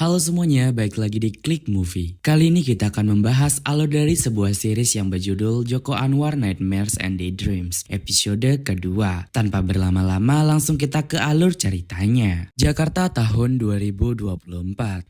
Halo semuanya, balik lagi di Klik Movie. Kali ini kita akan membahas alur dari sebuah series yang berjudul Joko Anwar Nightmares and Daydreams, episode kedua. Tanpa berlama-lama, langsung kita ke alur ceritanya. Jakarta tahun 2024.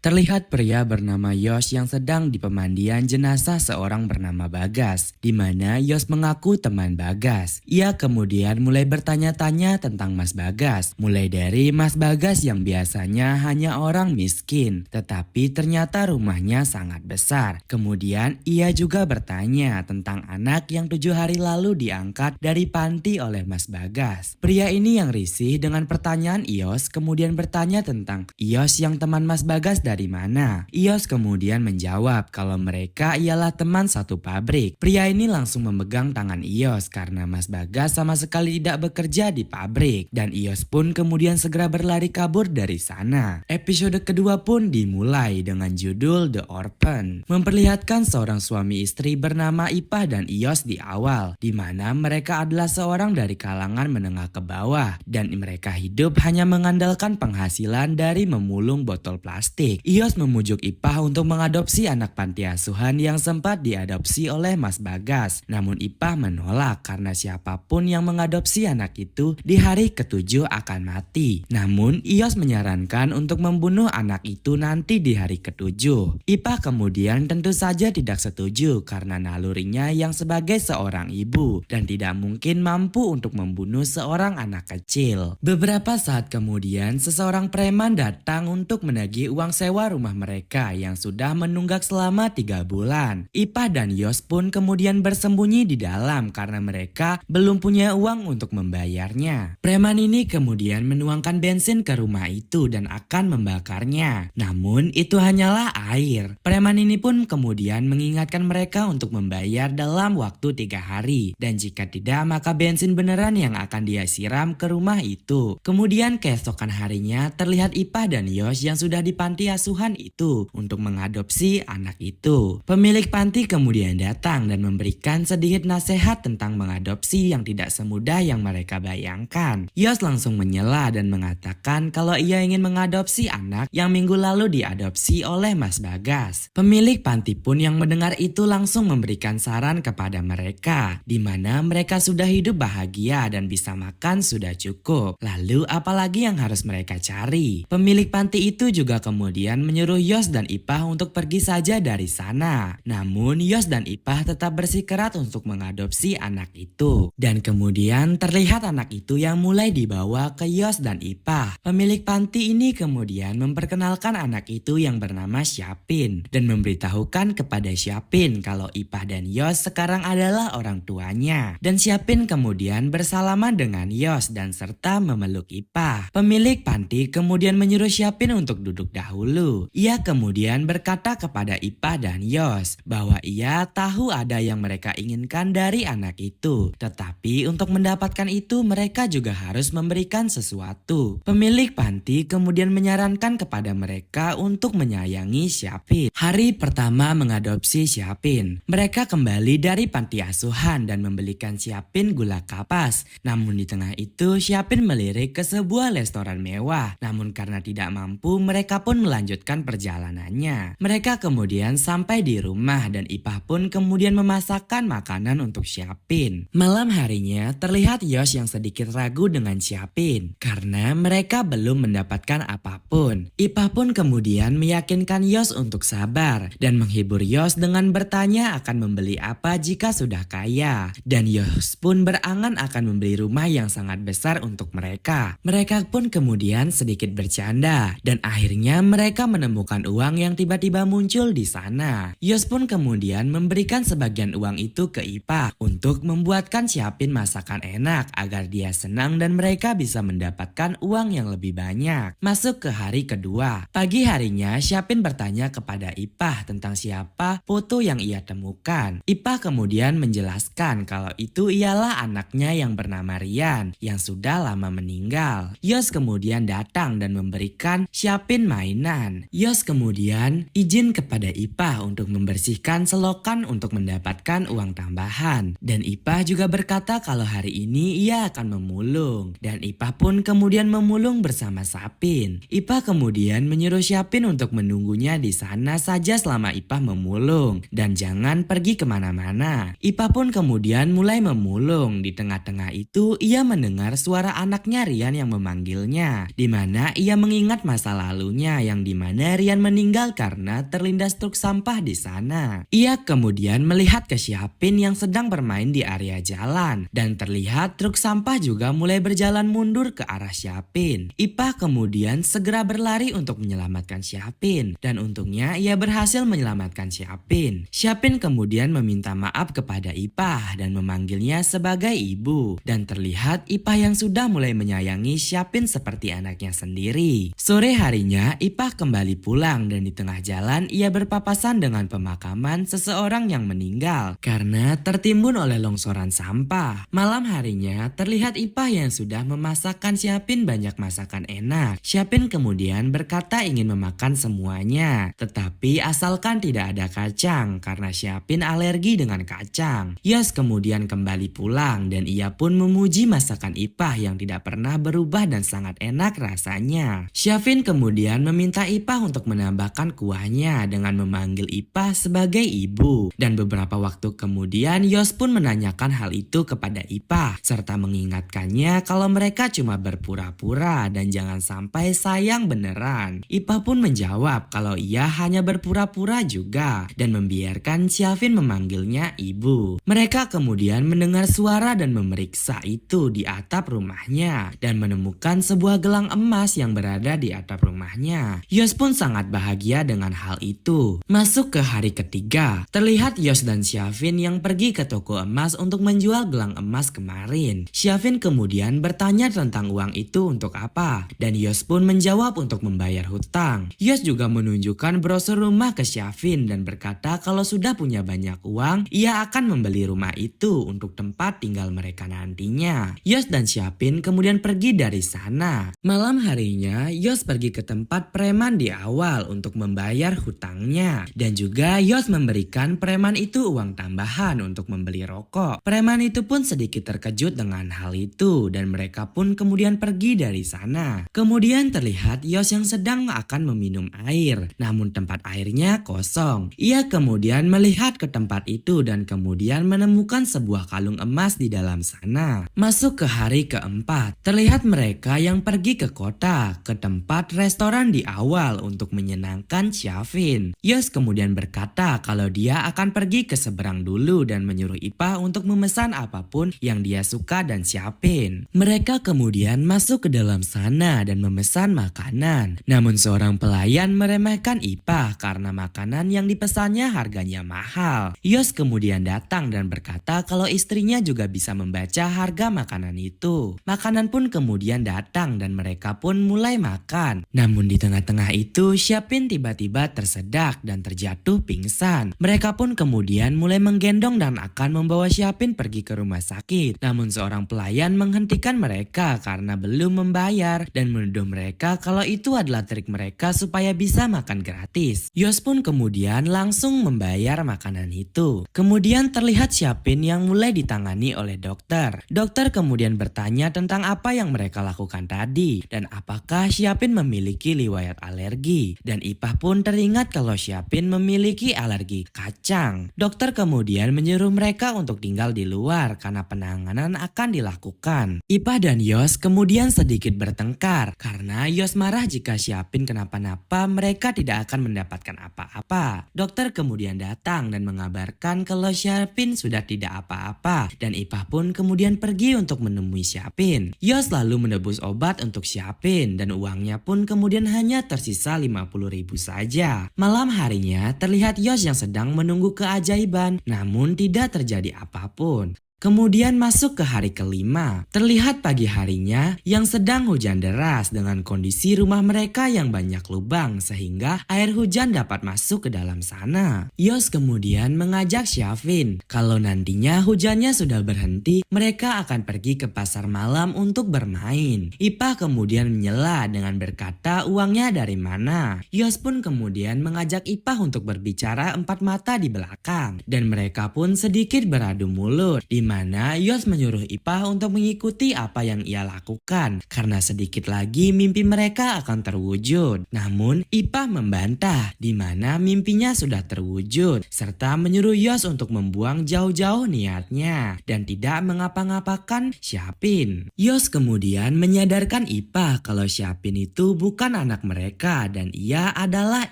Terlihat pria bernama Yos yang sedang di pemandian jenazah seorang bernama Bagas, di mana Yos mengaku teman Bagas. Ia kemudian mulai bertanya-tanya tentang Mas Bagas, mulai dari Mas Bagas yang biasanya hanya orang miskin, tetapi ternyata rumahnya sangat besar. Kemudian ia juga bertanya tentang anak yang 7 hari lalu diangkat dari panti oleh Mas Bagas. Pria ini yang risih dengan pertanyaan Ios kemudian bertanya tentang Ios yang teman Mas Bagas dari mana. Ios kemudian menjawab kalau mereka ialah teman satu pabrik. Pria ini langsung memegang tangan Ios karena Mas Bagas sama sekali tidak bekerja di pabrik, dan Ios pun kemudian segera berlari kabur dari sana. Episode kedua pun dimulai dengan judul The Orphan, memperlihatkan seorang suami istri bernama Ipah dan Ios di awal, di mana mereka adalah seorang dari kalangan menengah ke bawah dan mereka hidup hanya mengandalkan penghasilan dari memulung botol plastik. Ios memujuk Ipah untuk mengadopsi anak panti asuhan yang sempat diadopsi oleh Mas Bagas. Namun Ipah menolak karena siapapun yang mengadopsi anak itu di hari ketujuh akan mati. Namun Ios menyarankan untuk membunuh anak itu nanti di hari ketujuh. Ipah kemudian tentu saja tidak setuju karena nalurinya yang sebagai seorang ibu dan tidak mungkin mampu untuk membunuh seorang anak kecil. Beberapa saat kemudian seseorang preman datang untuk menagih uang sewa rumah mereka yang sudah menunggak selama 3 bulan. Ipah dan Yos pun kemudian bersembunyi di dalam karena mereka belum punya uang untuk membayarnya. Preman ini kemudian menuangkan bensin ke rumah itu dan akan membakarnya. Namun itu hanyalah air. Preman ini pun kemudian mengingatkan mereka untuk membayar dalam waktu 3 hari. Dan jika tidak maka bensin beneran yang akan dia siram ke rumah itu. Kemudian keesokan harinya terlihat Ipah dan Yos yang sudah di panti asuhan itu untuk mengadopsi anak itu. Pemilik panti kemudian datang dan memberikan sedikit nasihat tentang mengadopsi yang tidak semudah yang mereka bayangkan. Yos langsung menyela dan mengatakan kalau ia ingin mengadopsi anak yang minggu lalu diadopsi oleh Mas Bagas. Pemilik panti pun yang mendengar itu langsung memberikan saran kepada mereka, di mana mereka sudah hidup bahagia dan bisa makan sudah cukup. Lalu apalagi yang harus mereka cari? Pemilik panti itu juga kemudian menyuruh Yos dan Ipah untuk pergi saja dari sana. Namun Yos dan Ipah tetap bersikeras untuk mengadopsi anak itu. Dan kemudian terlihat anak itu yang mulai dibawa ke Yos dan Ipah. Pemilik panti ini kemudian memperkenalkan anak itu yang bernama Syapin dan memberitahukan kepada Syapin kalau Ipah dan Yos sekarang adalah orang tuanya. Dan Syapin kemudian bersalaman dengan Yos dan serta memeluk Ipah. Pemilik panti kemudian menyuruh Syapin untuk duduk dahulu. Ia kemudian berkata kepada Ipah dan Yos bahwa ia tahu ada yang mereka inginkan dari anak itu. Tetapi untuk mendapatkan itu mereka juga harus memberikan sesuatu. Pemilik panti kemudian menyarankan kepada mereka untuk menyayangi Syapin. Hari pertama mengadopsi Syapin, mereka kembali dari panti asuhan dan membelikan Syapin gula kapas. Namun di tengah itu Syapin melirik ke sebuah restoran mewah. Namun karena tidak mampu mereka pun melanjutkan perjalanannya. Mereka kemudian sampai di rumah dan Ipah pun kemudian memasakkan makanan untuk Syapin. Malam harinya terlihat Yos yang sedikit ragu dengan Syapin karena mereka belum mendapatkan apapun. Ipah pun kemudian meyakinkan Yos untuk sabar dan menghibur Yos dengan bertanya akan membeli apa jika sudah kaya. Dan Yos pun berangan akan membeli rumah yang sangat besar untuk mereka. Mereka pun kemudian sedikit bercanda dan akhirnya mereka menemukan uang yang tiba-tiba muncul di sana. Yos pun kemudian memberikan sebagian uang itu ke Ipah untuk membuatkan Syapin masakan enak agar dia senang dan mereka bisa mendapatkan uang yang lebih banyak. Masuk ke hari kedua. Pagi harinya Syapin bertanya kepada Ipah tentang siapa foto yang ia temukan. Ipah kemudian menjelaskan kalau itu ialah anaknya yang bernama Rian yang sudah lama meninggal. Yos kemudian datang dan memberikan Syapin mainan. Yos kemudian izin kepada Ipah untuk membersihkan selokan untuk mendapatkan uang tambahan. Dan Ipah juga berkata kalau hari ini ia akan memulung. Dan Ipah pun kemudian memulung bersama Syapin. Ipah kemudian menyuruh Syapin untuk menunggunya di sana saja selama Ipah memulung dan jangan pergi kemana-mana. Ipah pun kemudian mulai memulung. Di tengah-tengah itu ia mendengar suara anaknya Rian yang memanggilnya, di mana ia mengingat masa lalunya yang dimana Rian meninggal karena terlindas truk sampah di sana. Ia kemudian melihat ke Syapin yang sedang bermain di area jalan dan terlihat truk sampah juga mulai berjalan mundur ke arah Syapin. Ipah kemudian segera berlari untuk menyelamatkan Syapin dan untungnya ia berhasil menyelamatkan Syapin. Syapin kemudian meminta maaf kepada Ipah dan memanggilnya sebagai ibu dan terlihat Ipah yang sudah mulai menyayangi Syapin seperti anaknya sendiri. Sore harinya Ipah kembali pulang dan di tengah jalan ia berpapasan dengan pemakaman seseorang yang meninggal karena tertimbun oleh longsoran sampah. Malam harinya terlihat Ipah yang sudah memasakkan Syapin banyak masakan enak. Syapin kemudian berkata ingin memakan semuanya, tetapi asalkan tidak ada kacang karena Syapin alergi dengan kacang. Yos kemudian kembali pulang dan ia pun memuji masakan Ipah yang tidak pernah berubah dan sangat enak rasanya. Syapin kemudian meminta Ipah untuk menambahkan kuahnya dengan memanggil Ipah sebagai ibu. Dan beberapa waktu kemudian Yos pun menanyakan hal itu kepada Ipah serta mengingatkannya kalau mereka cuma berpura-pura dan jangan sampai sayang beneran. Ipah pun menjawab kalau ia hanya berpura-pura juga dan membiarkan Syafin memanggilnya ibu. Mereka kemudian mendengar suara dan memeriksa itu di atap rumahnya dan menemukan sebuah gelang emas yang berada di atap rumahnya. Yos pun sangat bahagia dengan hal itu. Masuk ke hari ketiga, terlihat Yos dan Syafin yang pergi ke toko emas untuk menjual gelang emas kemarin. Syafin kemudian bertanya tentang uang itu untuk apa dan Yos pun menjawab untuk membayar hutang. Yos juga menunjukkan brosur rumah ke Syafin dan berkata kalau sudah punya banyak uang, ia akan membeli rumah itu untuk tempat tinggal mereka nantinya. Yos dan Syafin kemudian pergi dari sana. Malam harinya, Yos pergi ke tempat preman di awal untuk membayar hutangnya dan juga Yos memberikan preman itu uang tambahan untuk membeli rokok. Preman itu pun sedikit terkejut dengan hal itu dan mereka pun kemudian pergi dari sana. Kemudian terlihat Yos yang sedang akan meminum air, namun tempat airnya kosong. Ia kemudian melihat ke tempat itu dan kemudian menemukan sebuah kalung emas di dalam sana. Masuk ke hari keempat, terlihat mereka yang pergi ke kota, ke tempat restoran di awal untuk menyenangkan Syafin. Yos kemudian berkata kalau dia akan pergi ke seberang dulu dan menyuruh Ipah untuk memesan apapun yang dia suka dan siapin. Mereka kemudian masuk ke dalam sana dan memesan makanan. Namun seorang pelayan meremehkan Ipah karena makanan yang dipesannya harganya mahal. Yos kemudian datang dan berkata kalau istrinya juga bisa membaca harga makanan itu. Makanan pun kemudian datang dan mereka pun mulai makan. Namun di tengah-tengah itu Syapin tiba-tiba tersedak dan terjatuh pingsan. Mereka pun kemudian mulai menggendong dan akan membawa Syapin pergi ke rumah sakit. Namun seorang pelayan menghentikan mereka karena belum membayar dan menuduh mereka kalau itu adalah trik mereka supaya bisa makan gratis. Yos pun kemudian langsung membayar makanan itu. Kemudian terlihat Syapin yang mulai ditangani oleh dokter. Dokter kemudian bertanya tentang apa yang mereka lakukan tadi dan apakah Syapin memiliki riwayat alergi. Dan Ipah pun teringat kalau Syapin memiliki alergi kacang. Dokter kemudian menyuruh mereka untuk tinggal di luar karena penanganan akan dilakukan. Ipah dan Yos kemudian sedikit bertengkar karena Yos marah jika Syapin kenapa-napa mereka tidak akan mendapatkan apa-apa. Dokter kemudian datang dan mengabarkan kalau Syapin sudah tidak apa-apa dan Ipah pun kemudian pergi untuk menemui Syapin. Yos lalu menebus obat untuk Syapin dan uangnya pun kemudian hanya tersisa 50.000 saja. Malam harinya terlihat Yos yang sedang menunggu keajaiban namun tidak terjadi apapun. Kemudian masuk ke hari kelima. Terlihat pagi harinya yang sedang hujan deras dengan kondisi rumah mereka yang banyak lubang sehingga air hujan dapat masuk ke dalam sana. Yos kemudian mengajak Syafin kalau nantinya hujannya sudah berhenti mereka akan pergi ke pasar malam untuk bermain. Ipah kemudian menyela dengan berkata uangnya dari mana. Yos pun kemudian mengajak Ipah untuk berbicara empat mata di belakang dan mereka pun sedikit beradu mulut di mana Yos menyuruh Ipah untuk mengikuti apa yang ia lakukan karena sedikit lagi mimpi mereka akan terwujud. Namun Ipah membantah di mana mimpinya sudah terwujud serta menyuruh Yos untuk membuang jauh-jauh niatnya dan tidak mengapa-ngapakan Siapin. Yos kemudian menyadarkan Ipah kalau Siapin itu bukan anak mereka dan ia adalah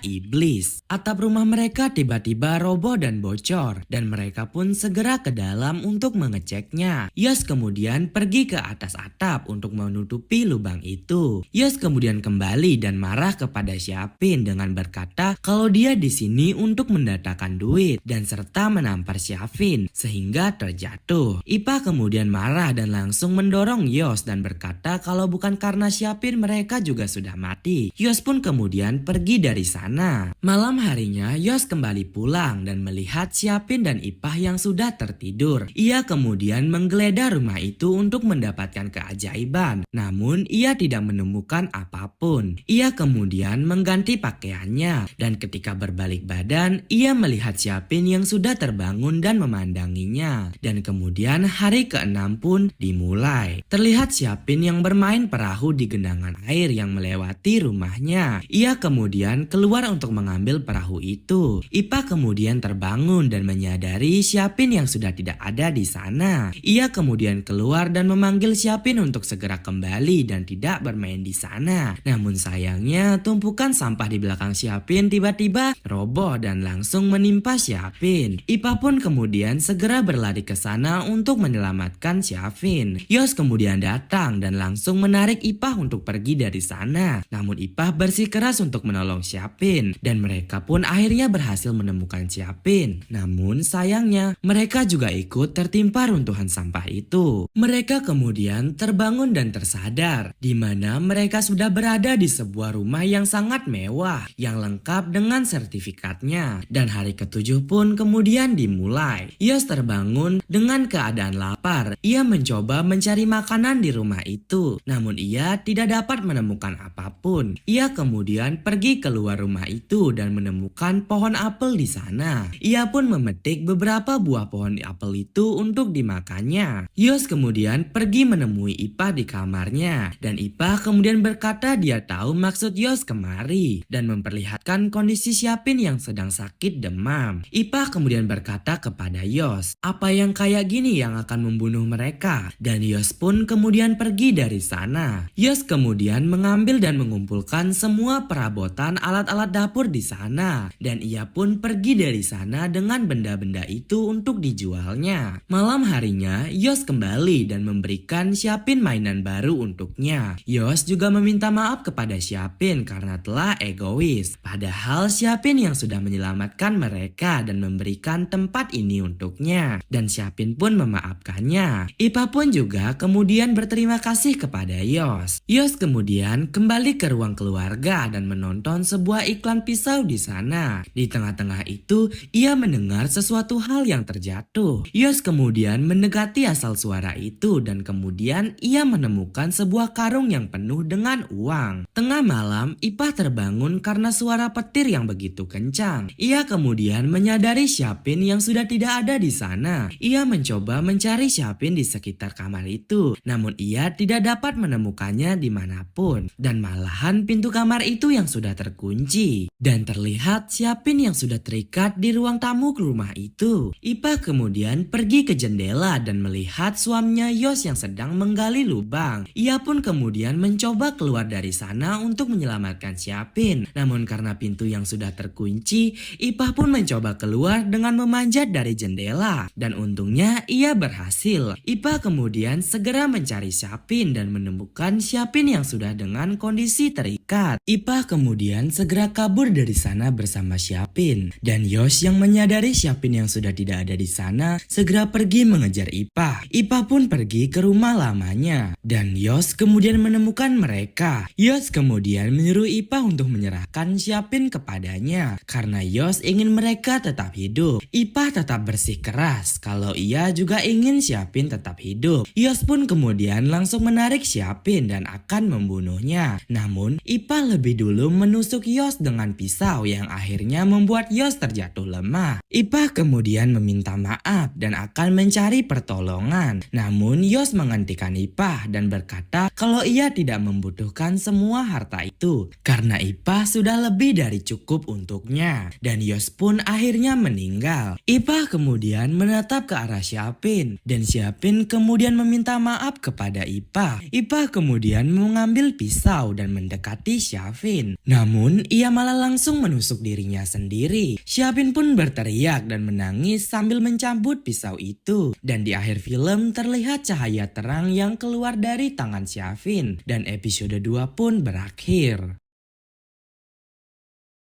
iblis. Atap rumah mereka tiba-tiba roboh dan bocor dan mereka pun segera ke dalam untuk mengeceknya. Yos kemudian pergi ke atas atap untuk menutupi lubang itu. Yos kemudian kembali dan marah kepada Siapin dengan berkata kalau dia di sini untuk mendatangkan duit dan serta menampar Siapin sehingga terjatuh. Ipah kemudian marah dan langsung mendorong Yos dan berkata kalau bukan karena Siapin mereka juga sudah mati. Yos pun kemudian pergi dari sana. Malam harinya Yos kembali pulang dan melihat Siapin dan Ipah yang sudah tertidur. Ia kemudian menggeledah rumah itu untuk mendapatkan keajaiban. Namun ia tidak menemukan apapun. Ia kemudian mengganti pakaiannya dan ketika berbalik badan ia melihat Siapin yang sudah terbangun dan memandanginya. Dan kemudian hari ke-6 pun dimulai. Terlihat Siapin yang bermain perahu di genangan air yang melewati rumahnya. Ia kemudian keluar untuk mengambil perahu itu. Ipah kemudian terbangun dan menyadari Siapin yang sudah tidak ada di sana. Ia kemudian keluar dan memanggil Siapin untuk segera kembali dan tidak bermain di sana. Namun sayangnya tumpukan sampah di belakang Siapin tiba-tiba roboh dan langsung menimpa Siapin. Ipah pun kemudian segera berlari ke sana untuk menyelamatkan Siapin. Yos kemudian datang dan langsung menarik Ipah untuk pergi dari sana. Namun Ipah bersikeras untuk menolong Siapin dan mereka pun akhirnya berhasil menemukan Siapin. Namun sayangnya mereka juga ikut tertimpa runtuhan sampah itu. Mereka kemudian terbangun dan tersadar di mana mereka sudah berada di sebuah rumah yang sangat mewah yang lengkap dengan sertifikatnya. Dan hari ke-7 pun kemudian dimulai. Yos terbangun dengan keadaan lapar. Ia mencoba mencari makanan di rumah itu. Namun ia tidak dapat menemukan apapun. Ia kemudian pergi keluar rumah itu dan menemukan pohon apel di sana. Ia pun memetik beberapa buah pohon apel itu untuk dimakannya. Yos kemudian pergi menemui Ipah di kamarnya dan Ipah kemudian berkata dia tahu maksud Yos kemari dan memperlihatkan kondisi Siapin yang sedang sakit demam. Ipah kemudian berkata kepada Yos, apa yang kayak gini yang akan membunuh mereka? Dan Yos pun kemudian pergi dari sana. Yos kemudian mengambil dan mengumpulkan semua perabotan alat-alat dapur di sana dan ia pun pergi dari sana dengan benda-benda itu untuk dijualnya. Malam harinya Yos kembali dan memberikan Siapin mainan baru untuknya. Yos juga meminta maaf kepada Siapin karena telah egois. Padahal Siapin yang sudah menyelamatkan mereka dan memberikan tempat ini untuknya. Dan Siapin pun memaafkannya. Ipah pun juga kemudian berterima kasih kepada Yos. Yos kemudian kembali ke ruang keluarga dan menonton sebuah iklan pisau di sana. Di tengah-tengah itu ia mendengar sesuatu hal yang terjatuh. Yos kemudian mendekati asal suara itu dan kemudian ia menemukan sebuah karung yang penuh dengan uang. Tengah malam Ipah terbangun karena suara petir yang begitu kencang. Ia kemudian menyadari Siapin yang sudah tidak ada di sana. Ia mencoba mencari Siapin di sekitar kamar itu. Namun ia tidak dapat menemukannya dimanapun. Dan malahan pintu kamar itu yang sudah terkunci. Dan terlihat Siapin yang sudah terikat di ruang tamu ke rumah itu. Ipah kemudian pergi ke jendela dan melihat suaminya Yos yang sedang menggali lubang. Ia pun kemudian mencoba keluar dari sana untuk menyelamatkan Siapin. Namun karena pintu yang sudah terkunci, Ipah pun mencoba keluar dengan memanjat dari jendela. Dan untungnya ia berhasil. Ipah kemudian segera mencari Siapin dan menemukan Siapin yang sudah dengan kondisi terikat. Ipah kemudian segera kabur dari sana bersama Siapin. Dan Yos yang menyadari Siapin yang sudah tidak ada di sana segera pergi mengejar Ipah. Ipah pun pergi ke rumah lamanya. Dan Yos kemudian menemukan mereka. Yos kemudian menyuruh Ipah untuk menyerahkan Siapin kepadanya. Karena Yos ingin mereka tetap hidup. Ipah tetap bersikeras kalau ia juga ingin Siapin tetap hidup. Yos pun kemudian langsung menarik Siapin dan akan membunuhnya. Namun Ipah lebih dulu menusuk Yos dengan pisau yang akhirnya membuat Yos terjatuh lemah. Ipah kemudian meminta maaf dan akan mencari pertolongan. Namun Yos menghentikan Ipah dan berkata kalau ia tidak membutuhkan semua harta itu karena Ipah sudah lebih dari cukup untuknya. Dan Yos pun akhirnya meninggal. Ipah kemudian menatap ke arah Siapin dan Siapin kemudian meminta maaf kepada Ipah. Ipah kemudian mengambil pisau dan mendekati Siapin. Namun ia malah langsung menusuk dirinya sendiri. Siapin pun berteriak dan menangis sambil mencabut pisau itu. Dan di akhir film terlihat cahaya terang yang keluar dari tangan Siapin dan episode 2 pun berakhir.